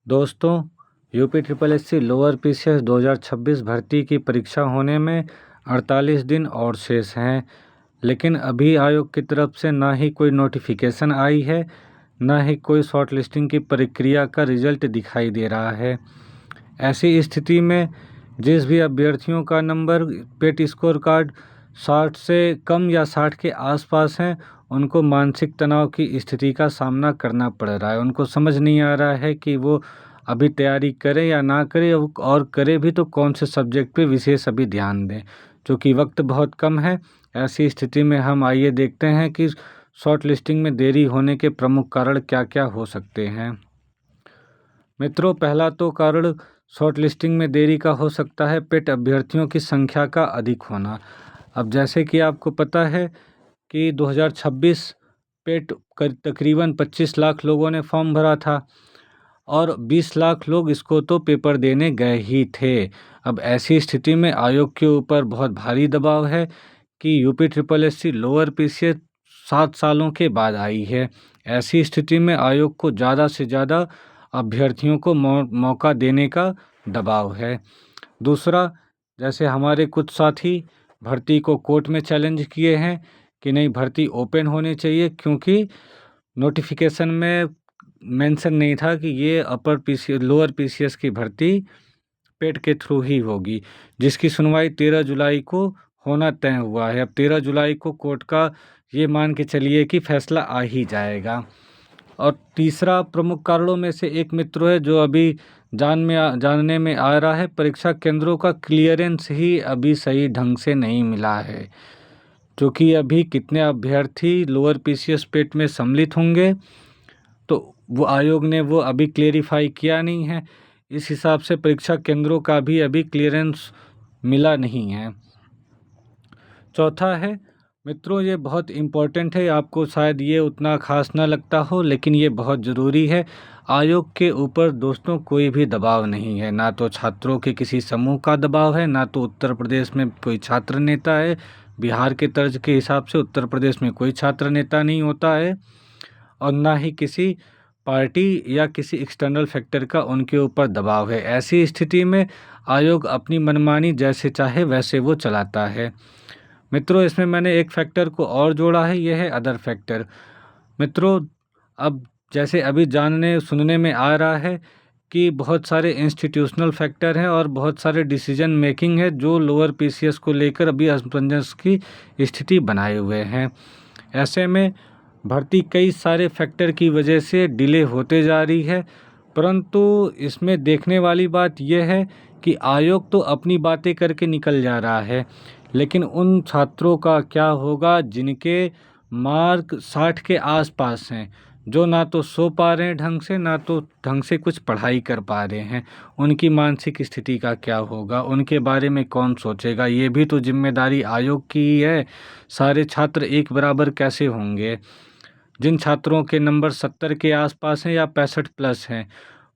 दोस्तों, UP triple S C lower PCS 2026 भर्ती की परीक्षा होने में 48 दिन और शेष हैं, लेकिन अभी आयोग की तरफ से ना ही कोई नोटिफिकेशन आई है, ना ही कोई शॉर्ट लिस्टिंग की प्रक्रिया का रिजल्ट दिखाई दे रहा है। ऐसी स्थिति में जिस भी अभ्यर्थियों का नंबर पेट स्कोर कार्ड 60 से कम या 60 के आसपास हैं, उनको मानसिक तनाव की स्थिति का सामना करना पड़ रहा है। उनको समझ नहीं आ रहा है कि वो अभी तैयारी करें या ना करें, और करें भी तो कौन से सब्जेक्ट पे विशेष अभी ध्यान दें, क्योंकि वक्त बहुत कम है। ऐसी स्थिति में हम आइए देखते हैं कि शॉर्ट लिस्टिंग में देरी होने के प्रमुख कारण क्या क्या हो सकते हैं। मित्रों, पहला तो कारण शॉर्ट लिस्टिंग में देरी का हो सकता है पेट अभ्यर्थियों की संख्या का अधिक होना। अब जैसे कि आपको पता है कि 2026 पेट तकरीबन 25 लाख लोगों ने फॉर्म भरा था और 20 लाख लोग इसको तो पेपर देने गए ही थे। अब ऐसी स्थिति में आयोग के ऊपर बहुत भारी दबाव है कि UP triple S C lower PCS 7 सालों के बाद आई है। ऐसी स्थिति में आयोग को ज़्यादा से ज़्यादा अभ्यर्थियों को मौका देने का दबाव है। दूसरा, जैसे हमारे कुछ साथी भर्ती को कोर्ट में चैलेंज किए हैं कि नहीं, भर्ती ओपन होनी चाहिए, क्योंकि नोटिफिकेशन में मेंशन नहीं था कि ये अपर पीसी लोअर पीसीएस की भर्ती पेट के थ्रू ही होगी, जिसकी सुनवाई 13 जुलाई को होना तय हुआ है। अब 13 जुलाई को कोर्ट का ये मान के चलिए कि फैसला आ ही जाएगा। और तीसरा प्रमुख कारणों में से एक मित्रों है जो अभी जानने में आ रहा है, परीक्षा केंद्रों का क्लियरेंस ही अभी सही ढंग से नहीं मिला है, क्योंकि अभी कितने अभ्यर्थी लोअर पीसीएस पेट में सम्मिलित होंगे तो वो आयोग ने वो अभी क्लेरिफाई किया नहीं है। इस हिसाब से परीक्षा केंद्रों का भी अभी क्लियरेंस मिला नहीं है। चौथा है मित्रों, ये बहुत इम्पोर्टेंट है, आपको शायद ये उतना खास ना लगता हो, लेकिन ये बहुत ज़रूरी है। आयोग के ऊपर दोस्तों कोई भी दबाव नहीं है, ना तो छात्रों के किसी समूह का दबाव है, ना तो उत्तर प्रदेश में कोई छात्र नेता है। बिहार के तर्ज के हिसाब से उत्तर प्रदेश में कोई छात्र नेता नहीं होता है, और ना ही किसी पार्टी या किसी एक्सटर्नल फैक्टर का उनके ऊपर दबाव है। ऐसी स्थिति में आयोग अपनी मनमानी जैसे चाहे वैसे वो चलाता है। मित्रों, इसमें मैंने एक फैक्टर को और जोड़ा है, यह है अदर फैक्टर। मित्रों, अब जैसे अभी जानने सुनने में आ रहा है कि बहुत सारे इंस्टीट्यूशनल फैक्टर हैं और बहुत सारे डिसीजन मेकिंग है जो लोअर पीसीएस को लेकर अभी असमंजस की स्थिति बनाए हुए हैं। ऐसे में भर्ती कई सारे फैक्टर की वजह से डिले होते जा रही है, परंतु इसमें देखने वाली बात यह है कि आयोग तो अपनी बातें करके निकल जा रहा है, लेकिन उन छात्रों का क्या होगा जिनके मार्क 60 के आसपास हैं, जो ना तो सो पा रहे हैं ढंग से, ना तो ढंग से कुछ पढ़ाई कर पा रहे हैं। उनकी मानसिक स्थिति का क्या होगा, उनके बारे में कौन सोचेगा? ये भी तो जिम्मेदारी आयोग की ही है। सारे छात्र एक बराबर कैसे होंगे? जिन छात्रों के नंबर 70 के आसपास हैं या 65 प्लस हैं,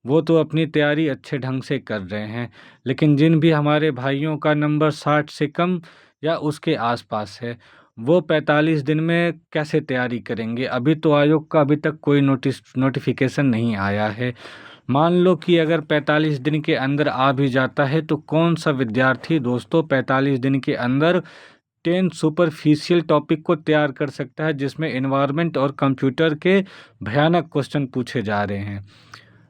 वो तो अपनी तैयारी अच्छे ढंग से कर रहे हैं, लेकिन जिन भी हमारे भाइयों का नंबर 60 से कम या उसके आसपास है, वो 45 दिन में कैसे तैयारी करेंगे? अभी तो आयोग का अभी तक कोई नोटिफिकेशन नहीं आया है। मान लो कि अगर 45 दिन के अंदर आ भी जाता है, तो कौन सा विद्यार्थी दोस्तों 45 दिन के अंदर 10 सुपरफिशियल टॉपिक को तैयार कर सकता है, जिसमें एनवायरनमेंट और कंप्यूटर के भयानक क्वेश्चन पूछे जा रहे हैं।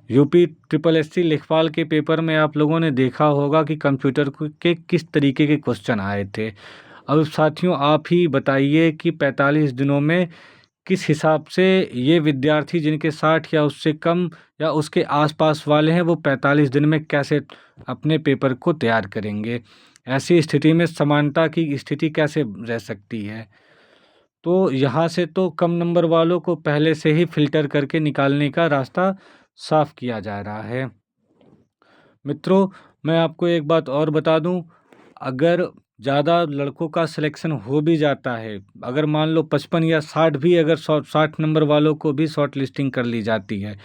यूपी ट्रिपल एस सी लेखपाल के पेपर में आप लोगों ने देखा होगा कि कंप्यूटर के किस तरीके के क्वेश्चन आए थे। अब साथियों, आप ही बताइए कि 45 दिनों में किस हिसाब से ये विद्यार्थी जिनके 60 या उससे कम या उसके आसपास वाले हैं, वो 45 दिन में कैसे अपने पेपर को तैयार करेंगे? ऐसी स्थिति में समानता की स्थिति कैसे रह सकती है? तो यहाँ से तो कम नंबर वालों को पहले से ही फिल्टर करके निकालने का रास्ता साफ किया जा रहा है। मित्रों, मैं आपको एक बात और बता दूं, अगर ज़्यादा लड़कों का सिलेक्शन हो भी जाता है, अगर मान लो 55 या 60 भी, अगर 60 नंबर वालों को भी शॉर्ट लिस्टिंग कर ली जाती है,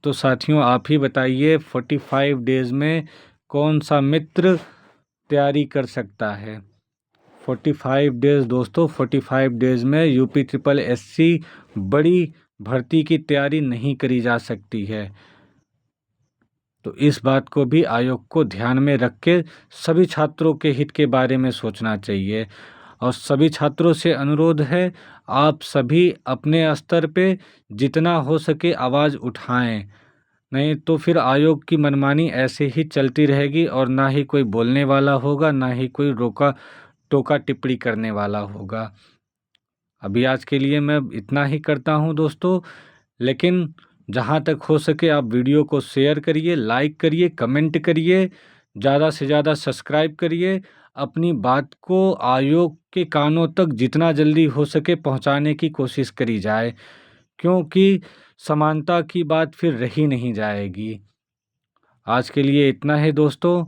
तो साथियों आप ही बताइए 45 डेज़ में कौन सा मित्र तैयारी कर सकता है? 45 डेज़ दोस्तों, 45 डेज़ में यूपी ट्रिपल एससी बड़ी भर्ती की तैयारी नहीं करी जा सकती है। तो इस बात को भी आयोग को ध्यान में रख के सभी छात्रों के हित के बारे में सोचना चाहिए। और सभी छात्रों से अनुरोध है, आप सभी अपने स्तर पे जितना हो सके आवाज़ उठाएं, नहीं तो फिर आयोग की मनमानी ऐसे ही चलती रहेगी और ना ही कोई बोलने वाला होगा, ना ही कोई रोका टोका टिप्पणी करने वाला होगा। अभी आज के लिए मैं इतना ही करता हूँ दोस्तों, लेकिन जहाँ तक हो सके आप वीडियो को शेयर करिए, लाइक करिए, कमेंट करिए, ज़्यादा से ज़्यादा सब्सक्राइब करिए। अपनी बात को आयोग के कानों तक जितना जल्दी हो सके पहुँचाने की कोशिश करी जाए, क्योंकि समानता की बात फिर रही नहीं जाएगी। आज के लिए इतना है दोस्तों।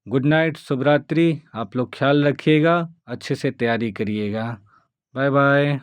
गुड नाइट, शुभ रात्रि। आप लोग ख्याल रखिएगा, अच्छे से तैयारी करिएगा। Bye bye.